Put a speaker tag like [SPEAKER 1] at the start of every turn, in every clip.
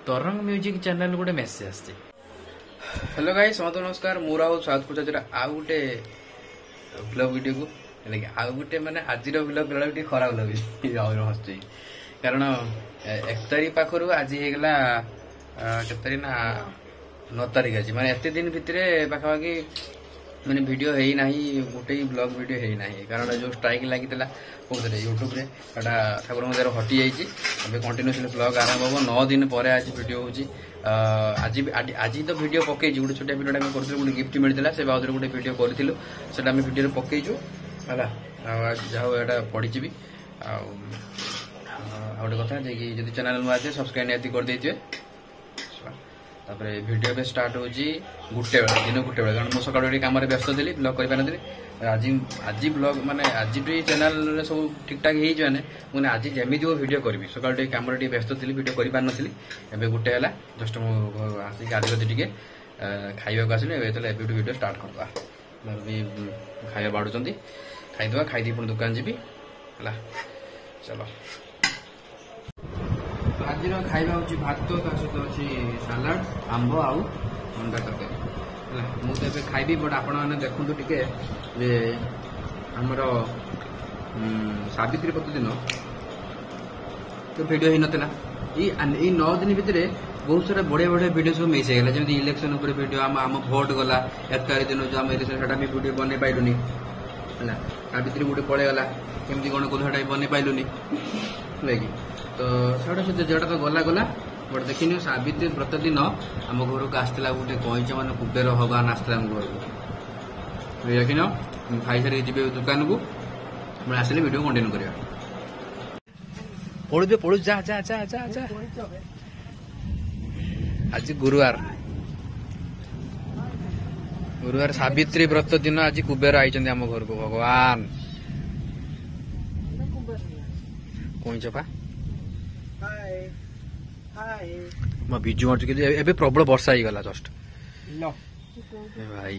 [SPEAKER 1] तरंग music channel गोटे message आसছে। Hello guys समस्त नमस्कार मोर आउ स्वागत कर आ गोटे ब्लॉग वीडियो को लेकिन आ गोटे माने आज ब्लॉग बेला खराब लगे हस कारण 1 तारीख पाखर आज होगा के तारीख ना 9 तारीख आज माने एत दिन भितर पाखापाखि मैंने वीडियो है ना गोटे ब्लॉग वीडियो है ना कारण जो स्ट्राइक लगी कौन यूट्यूब रे ठाकुर मजार हटि जाइए कंटिन्यूसली ब्लॉग आरंभ हम 9 दिन पर आज वीडियो होची आज तो वीडियो पकई गोटे छोटा वीडियो आम कर गोटे गिफ्ट मिलता से बाबद गोटे वीडियो करूँ से वीडियो पकईचु है जहाँ पड़ी भी गोटे कथा जब चैनल नुआ थे सब्सक्राइब निहाती कर देते तापर वीडियो भी स्टार्ट होची गुटे बेला दिन गुटे बेला कारण मुझे सकाल कम व्यस्त थी ब्लॉग कर आज आज ब्लॉग माने आज भी चैनल सब ठीक ठाक होने मुझे आज जमी वो वीडियो करी सकाल कम व्यस्त थी वीडियो कर पार नी एवं गोटे है जस्ट मुझे गाड़ी टे खाइबा आसली वीडियो स्टार्ट करदे भी खाଇବା बाढ़ुंट खाईदे खाई पुणी दुकान जी है चलो आज खाଇବା हूँ भात सहित अच्छी सालाड आंब आउ अंडा तरकारी मुझे तो खाइबी बट आपण मैंने देखु टे आमर सावित्री व्रत दिन तो वीडियो ही नाला ये 9 दिन भितर बहुत सारा बढ़िया बढ़िया वीडियो सब मिस होगा जमी इलेक्शन वीडियो आम भोट गला 1 तारीख दिन जो आम इलेक्शन भी वीडियो बन पाइलुनि है सावित्री गोटे पलैगला केमती कौन कलू भी बन पाइलुनि कि तो जोटा तो गला गला बट देखनी सावित्री व्रत दिन आम घर को आसला गोटे कईच मान कुबेर भगवान आसला आम घर को देखिन खाई सारी जी दुकान को मैं आसिले वीडियो कंटिन्यू करा पढ़ू पढ़ू जा जा जा जा जा आज गुरुवार सावित्री व्रत दिन आज कुबेर आई आम घर को भगवान कईच पा मैं बिजु मार्च ए प्रबल वर्षा ही गला जस्ट भाई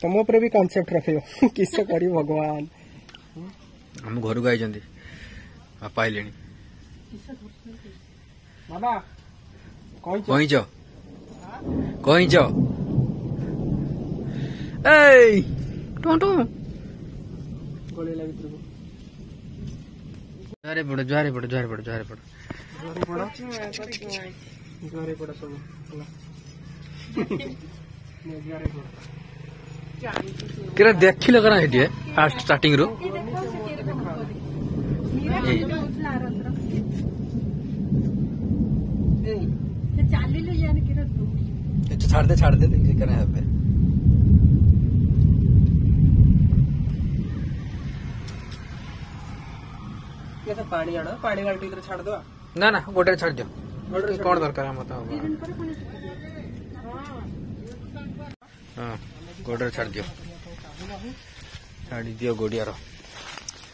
[SPEAKER 2] तुम ऊपर भी कॉन्सेप्ट रखियो किस करी भगवान
[SPEAKER 1] हम घर को आई बापा आइले
[SPEAKER 2] बाबा
[SPEAKER 1] कहींच कहींच ए टोटो
[SPEAKER 2] गोले लगी तुमको
[SPEAKER 1] जुआरे पड़ो जुआरे पड़ो जुआरे पड़ो जुआरे पड़ो
[SPEAKER 2] जुआरे पड़ो सब जुआरे पड़ो
[SPEAKER 1] केरा देखिल करा हेटी फास्ट स्टार्टिंग रो छाड़ दे देखिए करा है पे
[SPEAKER 2] कैसे पानी आना पानी बाल्टी इधर छाड़ दो
[SPEAKER 1] ना ना गोटे छाड़ दियो कौन दरकार है मत हां गोटे छाड़ दियो छाड़ी दियो गोडियार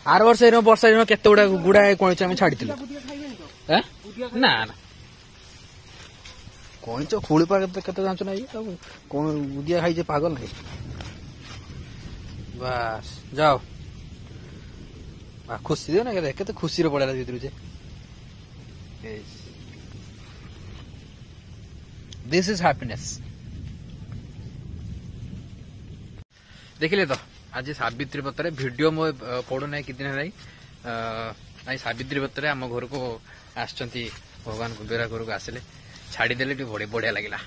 [SPEAKER 1] आर वर्ष वर्षा दिन केते गुड़ा गुड़ा कईच आम छाड़ी ना ना कईच खोली पा केते जानछ ना कौन गुदिया खाई पागल नहीं बस जाओ खुशी दे ना के खुशी पड़ा भर जे दिस इज हैप्पीनेस देखिले तो आज सावित्री व्रत वीडियो मो पड़ू ना किदिन है सावित्री व्रत आम घर को आसचंती भगवान कुबेरा घर को आसिले छाड़ीदेले बढ़िया लगिला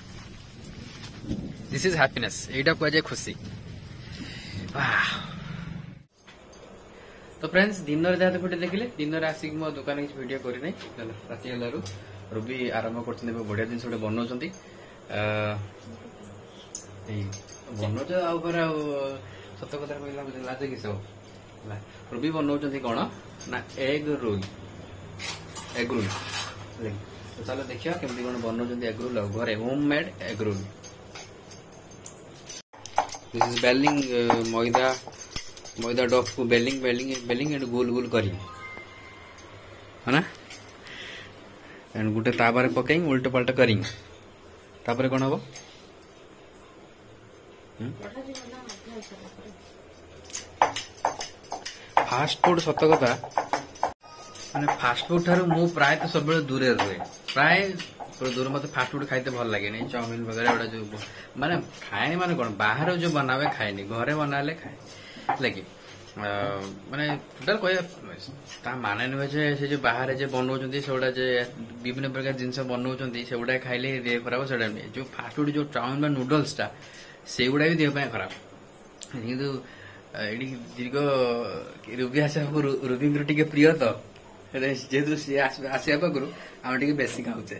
[SPEAKER 1] दिस इज हैप्पीनेस एटा कह जाए खुशी तो फ्रेंड्स दिन जहाँ गोटे देखिले दिन आसिक मो दुकान किसी वीडियो करना राति गलू रुबी आरंभ कर बढ़िया जिन गोटे बनाऊँ बनाऊच सत कथा कहला लाज किस रुबी बनाऊँ कौन ना एग रोल तो चलो देखिए केमती कौन बनाऊँ एग रोल घरे homemade egg roll this is बेलिंग मैदा डफ को बेलिंग एंड गोल गोल करी है ना एंड गोटे ताबारे पकई उल्टा पल्टा करी तापर कौन हम फास्ट फूड सत कथा ମାନେ ଫାଷ୍ଟ ଫୁଡ ଠାରୁ ମୁଁ ପ୍ରାୟତଃ ସବୁବେଳେ ଦୂରରେ ରୁହେ। ପ୍ରାୟ ଦୂର ମତେ ଫାଷ୍ଟ ଫୁଡ ଖାଇତେ ଭଲ ଲାଗେନି। ଚାଉମିନ ବଗେରା ଏଗୁଡା ଯୋଉ ମାନେ ଖାଏନି, ମାନେ କଣ ବାହାରେ ଯୋଉ ବନାବେ ଖାଏନି, ଘରେ ବନାଲେ ଖାଏ। ହେଲା କି ମାନେ ଟୋଟାଲ କହିବା ତା ମାନେ ନୁହେଁ ଯେ ସେ ଯୋଉ ବାହାରେ ଯେ ବନଉଛନ୍ତି ସେଗୁଡା ଯେ ବିଭିନ୍ନ ପ୍ରକାର ଜିନିଷ ବନଉଛନ୍ତି ସେଗୁଡା ଖାଇଲେ ଦେହ ଖରାପ, ସେଗୁଡା ନୁହେଁ। ଯୋଉ ଫାଷ୍ଟ ଫୁଡ ଯୋଉ ଚାଉମିନ ବା ନୁଡଲ୍ସ ଟା ସେଗୁଡା ବି ଦେହ ପାଇଁ ଖରାପ। କିନ୍ତୁ ଏଠି ଦୀର୍ଘ ରୁବି ଆସିବା ରୁବିଙ୍କର ଟିକେ ପ୍ରିୟ ତ, ଯେହେତୁ ସିଏ ଆସିବା ପାଖରୁ ଆମେ ଟିକେ ବେଶୀ ଖାଉଛେ।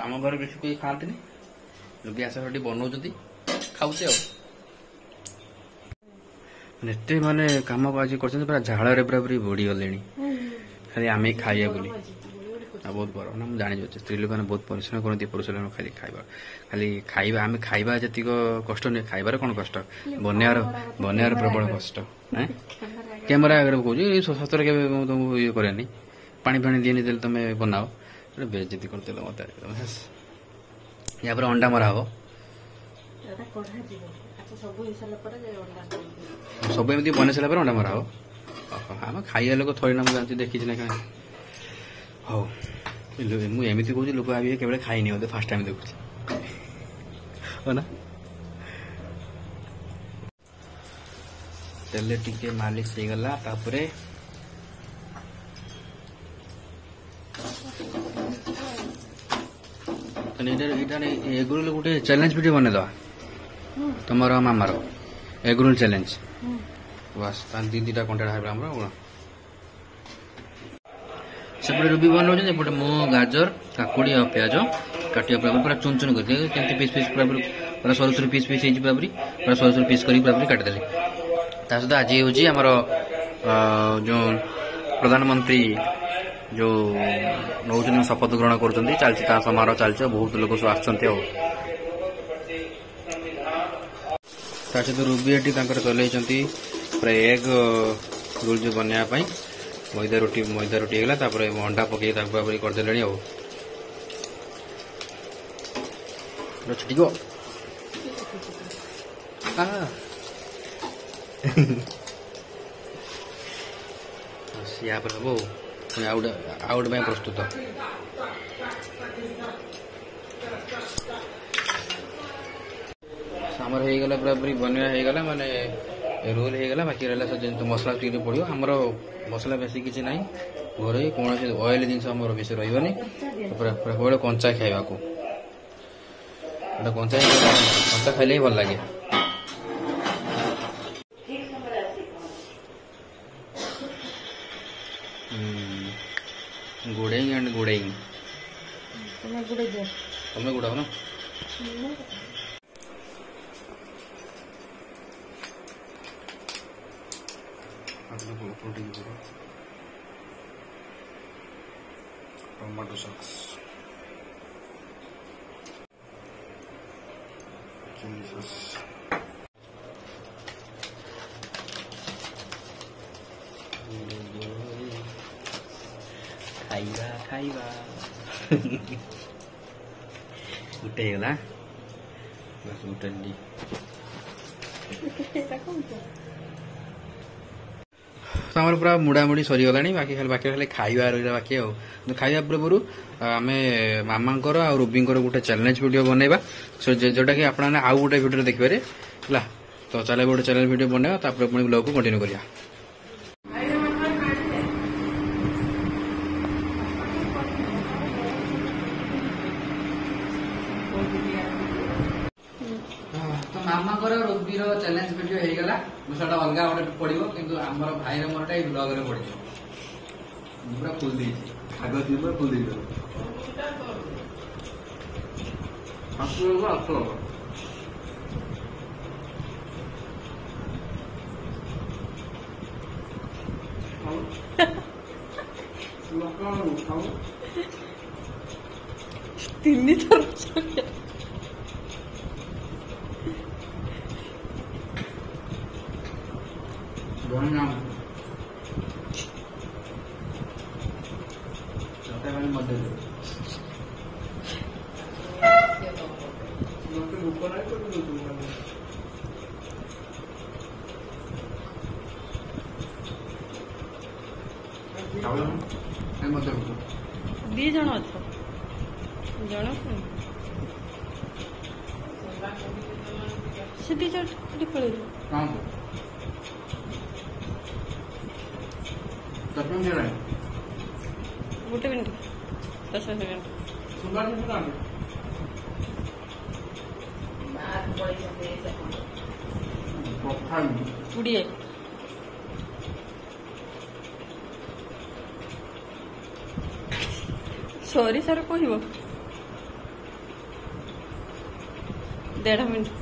[SPEAKER 1] ଆମ ଘରେ ବେଶୀ କେହି ଖାଆନ୍ତିନି, ରୁବି ଆସିବା ଟିକେ ବନଉଛନ୍ତି, ଖାଉଛେ ଆଉ। ଏତେ ମାନେ କାମ ଆଜି କରୁଛନ୍ତି, ପୁରା ଝାଳରେ ପୁରା ପୁରି ବୁଡିଗଲେଣି, ଖାଲି ଆମେ ଖାଇବା ବୋଲି। ବହୁତ ଗରମ ନା, ମୁଁ ଜାଣିଯାଉଛି। ସ୍ତ୍ରୀ ଲୋକମାନେ ବହୁତ ପରିଶ୍ରମ କରନ୍ତି, ପୁରୁଷ ଲୋକ ଖାଲି ଖାଇବା। ଆମେ ଖାଇବା ଯେତିକ କଷ୍ଟ ନୁହେଁ, ଖାଇବାର କଣ କଷ୍ଟ, ବନେଇବାର ପ୍ରବଳ କଷ୍ଟ। କ୍ୟାମେରା ଆଗରେ କହୁଛି, ସତରେ କେବେ ମୁଁ ତମକୁ ଇଏ କରେନି, ପାଣି ଦିଏନି, ଦେଲେ ତମେ ବନାଅ, ବେଜିତି କରିଦେଲ ମତେ। ୟା ପରେ ଅଣ୍ଡା ମରା ହବ, ସବୁ ଏମିତି ବନେଇ ସାରିଲା ପରେ ଅଣ୍ଡା ମରା ହବ। ଆମେ ଖାଇବା ଲୋକ ଥରେ ନା, ମୁଁ ଜାଣିଛି, ଦେଖିଛି ନା କାହିଁ। ହଉ, ମୁଁ ଏମିତି କହୁଛି, ଲୋକ ଭାବିବେ କେବଳ ଖାଇନି, ବୋଧେ ଫାଷ୍ଟ ଟାଇମ ଦେଖୁଛି। ହଁ ନା, ତେଲ ଟିକେ ମାଲିସ ହେଇଗଲା, ତାପରେ ଏଗରୋଲ ଗୋଟେ ଚ୍ୟାଲେଞ୍ଜ ଭିଡିଓ ବନେଇଦବା, ତମର ମାମାର ଏଗରୋଲ ଚ୍ୟାଲେଞ୍ଜ। ବାସ୍, ତାହେଲେ ଦିଟା କଣ୍ଟାକ୍ଟ ହେବ ଆମର। ସେପଟେ ରୁବି ବନଉଛନ୍ତି, ଏପଟେ ମୁଁ ଗାଜର, କାକୁଡି ଆଉ ପିଆଜ କାଟିବା ପୁରା ଚୁନ ଚୁନ କରି କେମିତି ପିସ୍ ପୁରା ସରୁ ପିସ୍ ହେଇଛି, ପୁରା ସରୁ ପିସ୍ କରି କାଟିଦେଲି। ତା ସହିତ ଆଜି ହେଉଛି ଆମର ଯୋଉ ପ୍ରଧାନମନ୍ତ୍ରୀ ଯୋଉ ନଉଛନ୍ତି, ଶପଥ ଗ୍ରହଣ କରୁଛନ୍ତି, ଚାଲିଛି ତା ସମାରୋହ ଚାଲିଛି। ବହୁତ ଲୋକ ସବୁ ଆସୁଛନ୍ତି ଆଉ। ତା ସହିତ ରୁବି ଏଠି ତାଙ୍କର ଚଲେଇଛନ୍ତି ପୁରା ଏଗ ରୋଲ ଯୋଉ ବନେଇବା ପାଇଁ। ମଇଦା ରୁଟି ହେଇଗଲା, ତାପରେ ଅଣ୍ଡା ପକେଇ ତାକୁ ପୁରା କରିଦେଲେଣି ଆଉ। ଛିଟିକ ସିଆ ପରେ ହବ ଆଉ ଗୋଟେ ପାଇଁ ପ୍ରସ୍ତୁତ। ଆମର ହେଇଗଲା, ପୁରା ପୁରି ବନେଇବା ହେଇଗଲା, ମାନେ ରୋଲ ହେଇଗଲା। ବାକି ରହିଲା ଯେମିତି ମସଲା ଟିକେ ପଡ଼ିବ। ଆମର ମସଲା ବେଶୀ କିଛି ନାହିଁ, ଘରେ କୌଣସି ଅଏଲ ଜିନିଷ ଆମର ବେଶୀ ରହିବନି, ପୁରା କଞ୍ଚା ଖାଇବାକୁ। କଞ୍ଚା ଖାଇଲେ ହିଁ ଭଲ ଲାଗେ। ଗୁଡେଇଂ ଆଣ୍ଡ ଗୁଡେଇଂ, ତମେ ଗୁଡାଅ ନା। टमाटो सॉस, चिली सॉस, खाइबा गुटे गला बस गुटे ଆମର ପୁରା ମୁଡାମୁଡି ସରିଗଲାଣି। ବାକି ଖାଲି ଖାଇବା ରହିଲା ବାକି ଆଉ। ଖାଇବା ପୂର୍ବରୁ ଆମେ ମାମାଙ୍କର ଆଉ ରୁବିଙ୍କର ଗୋଟେ ଚ୍ୟାଲେଞ୍ଜ ଭିଡିଓ ବନେଇବା, ଯୋଉଟା କି ଆପଣମାନେ ଆଉ ଗୋଟେ ଭିଡିଓରେ ଦେଖିପାରିବେ ହେଲା। ତ ଚାଲେ ଗୋଟେ ଚ୍ୟାଲେଞ୍ଜ ଭିଡିଓ ବନେଇବା, ତାପରେ ପୁଣି ବ୍ଲଗକୁ କଣ୍ଟିନ୍ୟୁ କରିବା। ମାମାଙ୍କର ରୁବିର ଚ୍ୟାଲେଞ୍ଜ ଭିଡିଓ ହେଇଗଲା। ସେଟା ଅଲଗା ଗୋଟେ ପଡିବ, କିନ୍ତୁ ଆମର ଭାଇର ମୋରଟା ଏଇ ବ୍ଲଗରେ ପଡିବ। ପୁରା ଫୁଲ ଦେଇଛି, କାଗଜ ପୁରା ଫୁଲ ଦେଇଛି।
[SPEAKER 2] ତିନି ଥର
[SPEAKER 3] ଦି ଜଣ ଅଛ ଜଣ ସେ ଦି ଜଣ ସେଠି ପଳେଇଲେ ଗୋଟେ ମିନିଟ୍ 10 ସେକେଣ୍ଡ କୋଡ଼ିଏ ସରି ସାର୍ କହିବ 1.5 ମିନିଟ୍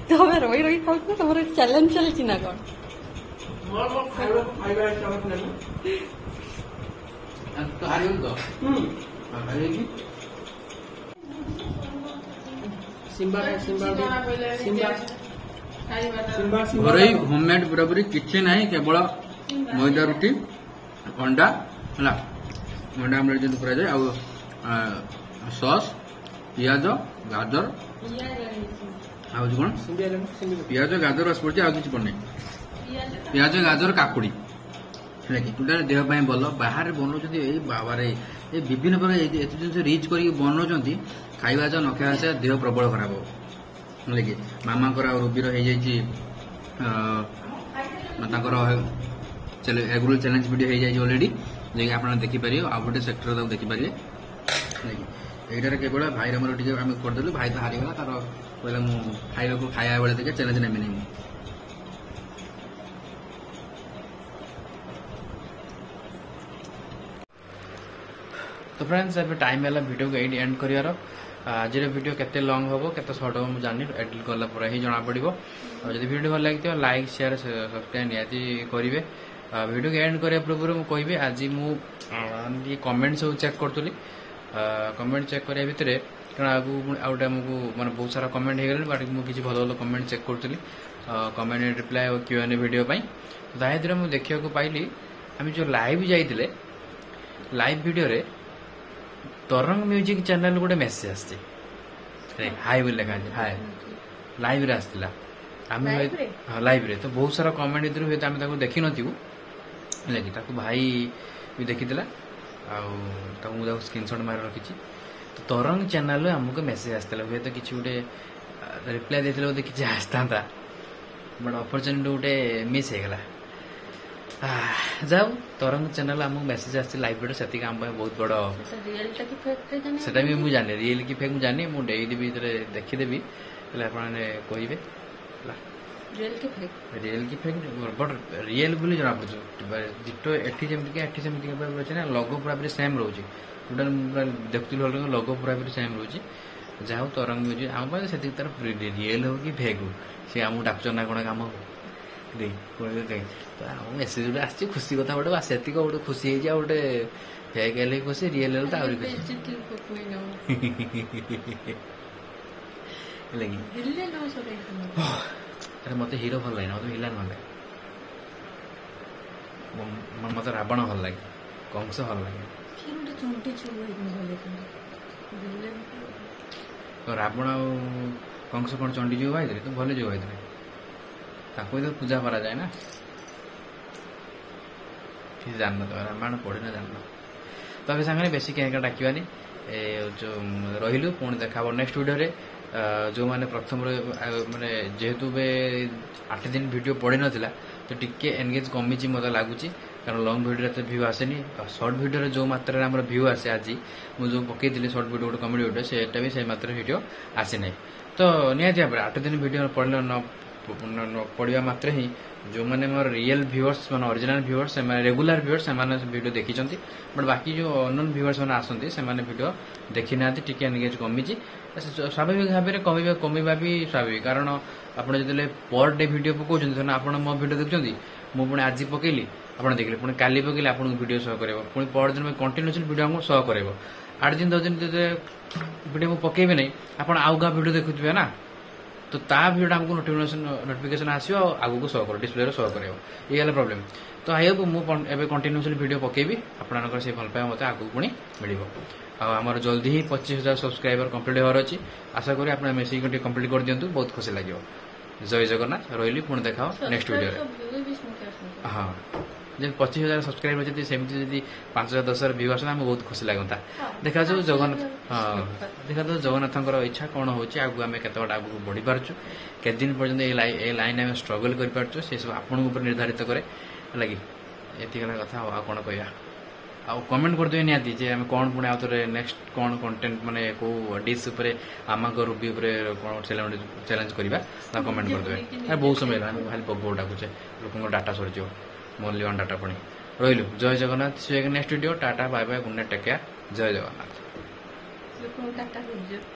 [SPEAKER 3] ତମେ ରହି ରହି ଖାଉଛ ତମର ଚ୍ୟାଲେଞ୍ଜ ଚାଲିଛି ନା କ'ଣ
[SPEAKER 1] ଘରୋଇ ହୋମମେଡ୍ ପୁରାପୁରି କିଛି ନାହିଁ କେବଳ ମଇଦା ରୁଟି अंडा है अंडा आमलेट जो कराए आ सॉस पियाज गाजर कौन पियाज गाजर रस पड़े आज पड़े पियाज गाजर काकुड़ी है कि टोटाल देह भल बाहर बनाऊँ बाबा ये विभिन्न प्रकार एत जिन रिच कर बनाऊँ खाଇବା न खाଇବା से देह प्रबल खराब है कि मामा रूबीर हो एग्रो चैलेंज वीडियो हो जाए ऑलरेडी जो आप देखिपारे आ गोटे सेक्टर देखिपारे यहाँ केवल भाई आम करदेलु भाई तो हारीगला तार कहला खाइबा को खाया बेले देखे चैलेंज नेमी नहीं तो फ्रेंड्स अभी टाइम है वीडियो को एंड कर आज वीडियो केते लॉन्ग हम केते शॉर्ट हम जानी एडिट कला पर ही जना पड़ो जब वीडियो भल लगी लाइक शेयर सब्सक्राइब निहाती करेंगे वीडियो को एंड करने पूर्व मुझे कहि आज मुझे कमेंट सब चेक करी कमेंट चेक करने भितर कारण आगे आउटे आमको मैं बहुत सारा कमेंट हो गले बट मुझे भल भल कमेंट चेक करी कमेंट रिप्लाई और Q&A वीडियो ताहिर मुझे देखा पाइली आम जो लाइव जाइए लाइव वीडियो रे तरंग म्यूजिक चैनल गोटे मेसेज आसती हाय बोल लिखा हाय लाइव रे आसला आम लाइव रे तो बहुत सारा कमेंट इधर हुए आम देखी नथु लगी भाई भी देखी मुझे स्क्रीनशॉट मार रखी तो तरंग चैनल आमको मेसेज आसला हुए तो किसी गोटे रिप्लाई देते बोलते किसी आसता बट अपरचुनिटी गोटे मिस होगला जाओ तरंग चैनल आमको मेसेज आस लाइव वीडियो से आम बहुत बड़ से मुझे जानी रियल कि फेक मुझे जानी मुझे देदेवी देखीदेवी कहे रियल की फेक बट रियल बोली जना पड़े डिटो एटी जमीक अच्छे ना लोगो पूरा सेम रोचे टोटाल पूरा देखुल लोगो पूरा सेम रोचे जहाँ तरंग म्यूजिक आम से तार रियल हो कि फेक हो सी आमको डाकुच ना कौन कम तो आम मेसेज गोटे आसी खुशी कथा गोटे से गोटे खुशी गोटे फेक हेल्ले खुशी रियल हेल्ले तो आहरी खुशी अरे मत हिरो भल लगे मत हिला ना मत रावण भल लगे कंस भल लगे तो रावण कंस कौन चंडी जो भाई तो भले जो भाई तो पूजा करा जाए ना किसी जान तो रामायण पढ़े ना जान तो अभी सामने बेसी क्या डाकवानी जो रही पुणी देखा नेक्स्ट वीडियो जो मैंने प्रथम माने जेहेतु 8 दिन वीडियो पड़ी नाला तो टिके एनगेज कमी मत लगुच कारण लंग वीडियो तो व्यू आसेनी शॉर्ट वीडियो जो मात्रा व्यू आसे आज मुझे पकई शॉर्ट वीडियो गोटे कमेडी वीडियो से मात्रा वीडियो आसी ना तो निहाती भाव 8 दिन वीडियो पढ़ले न पढ़ा मात्र ही जो मैंने मोर रियल व्यूअर्स मान ओरिजिनल व्यूअर्स रेगुलर व्यूअर्स से वीडियो देखी बट बाकी जो अननोन व्यूअर्स मैंने आसती से वीडियो देखी ना टिके एनगेज कमी स्वाभाविक भाव में कमिबा भी स्वाभाविक कारण आपड़ जो पर डे वीडियो पकाउन आप मो वीडियो देखुं मुझे आज पकेली आप देखिए पुणी काली पकेली आपको वीडियो शो कर पुणी पर दिन कंटिन्यूअसली वीडियो हमको शो कर 8 दिन 10 दिन वीडियो मुझे पकेबे नहीं आप आउ क्या वीडियो देखुए ना तो ता वीडियो हमको नोटिफिकेशन आसो आगू को शो कर डिस्प्ले शो कर ये प्रोब्लेम तो आई होप मुझे कंटिन्यूअसली वीडियो पकेबी आपंकर से भल पाए मत आगू पुणी मिल आमर जल्दी ही 25,000 सब्सक्राइबर कंप्लीट होवार अच्छी आशा करी आप मेसेज कंप्लीट कर दिंतु बहुत खुशी लगे जय जगन्नाथ रही पुणी देखा नेक्स्ट वीडियो। ହଁ ଯେମିତି 25,000 ସବସ୍କ୍ରାଇବର ଯଦି ସେମିତି ଯଦି 5,000 10,000 ଭିଉ ଆସନ୍ତା ଆମକୁ ବହୁତ ଖୁସି ଲାଗନ୍ତା। ଦେଖାଯାଉ ଜଗନ୍ନାଥ ହଁ ଦେଖାଯାଉ ଜଗନ୍ନାଥଙ୍କର ଇଚ୍ଛା କ'ଣ ହଉଛି, ଆଗକୁ ଆମେ କେତେ ବାଟ ଆଗକୁ ବଢି ପାରୁଛୁ, କେତେ ଦିନ ପର୍ଯ୍ୟନ୍ତ ଏ ଲାଇନ୍ ଆମେ ଷ୍ଟ୍ରଗଲ କରିପାରୁଛୁ, ସେ ସବୁ ଆପଣଙ୍କ ଉପରେ ନିର୍ଦ୍ଧାରିତ କରେ ହେଲା କି। ଏତିକି ହେଲା କଥା, ଆଉ କ'ଣ କହିବା। ଆଉ କମେଣ୍ଟ କରିଦେବେ ନିହାତି ଯେ ଆମେ କ'ଣ ପୁଣି ଆଉ ଥରେ ନେକ୍ସଟ କ'ଣ କଣ୍ଟେଣ୍ଟ ମାନେ କୋଉ ଡିସ୍ ଉପରେ ଆମଙ୍କ ରୁବି ଉପରେ କ'ଣ ଚ୍ୟାଲେଞ୍ଜ କରିବା ତା କମେଣ୍ଟ କରିଦେବେ। ବହୁତ ସମୟ ହେଲା ଆମେ ଖାଲି ବଗ ଡାକୁଛେ, ଲୋକଙ୍କ ଡାଟା ସରିଯିବ, ମୂଲ୍ୟବାନ ଡାଟା ପୁଣି। ରହିଲୁ, ଜୟ Jagannath. See you next video. Tata bye bye, good night, take care, ଜୟ ଜଗନ୍ନାଥ।
[SPEAKER 3] ଲୋକଙ୍କୁ ଟାଟା କରୁଛୁ।